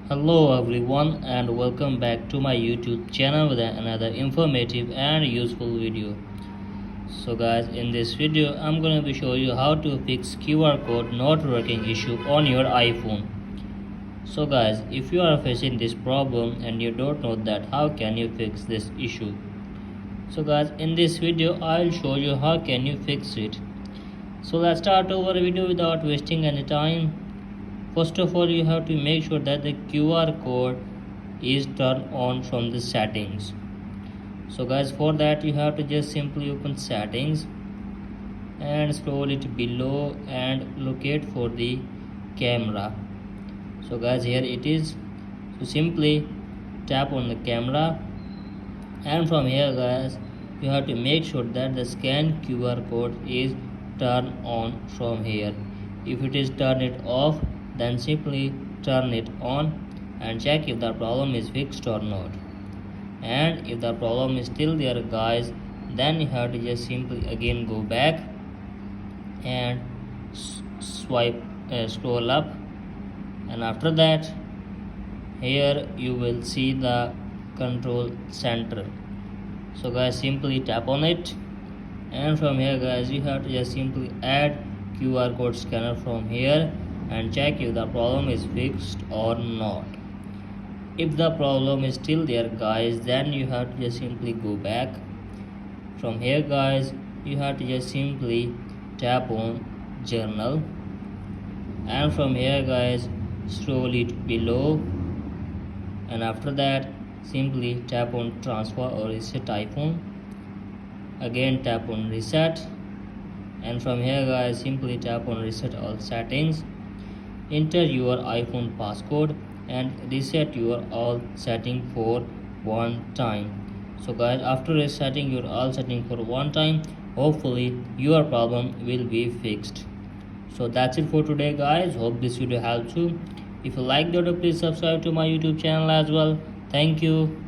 Hello everyone and welcome back to my YouTube channel with another informative and useful video. So guys, in this video I'm going to be showing you how to fix QR code not working issue on your iPhone. So guys, if you are facing this problem and you don't know that how can you fix this issue. So guys, in this video I'll show you how can you fix it. So let's start our video without wasting any time. First of all, you have to make sure that the QR code is turned on from the settings. So guys, for that you have to just simply open settings and scroll it below and locate for the camera. So guys, here it is. So simply tap on the camera, and from here guys, you have to make sure that the scan QR code is turned on from here. If it is turned it off, then simply turn it on and check if the problem is fixed or not. And if the problem is still there guys, then you have to just simply again go back and scroll up, and after that here you will see the control center. So guys, simply tap on it, and from here guys, you have to just simply add QR code scanner from here and check if the problem is fixed or not. If the problem is still there guys, then you have to just simply go back. From here guys, you have to just simply tap on journal, and from here guys, scroll it below, and after that simply tap on transfer or reset iPhone. Again tap on reset, and from here guys, simply tap on reset all settings. Enter your iPhone passcode and reset your all setting for one time. So guys, after resetting your all setting for one time, hopefully your problem will be fixed. So that's it for today guys. Hope this video helps you. If you like the video, please subscribe to my YouTube channel as well. Thank you.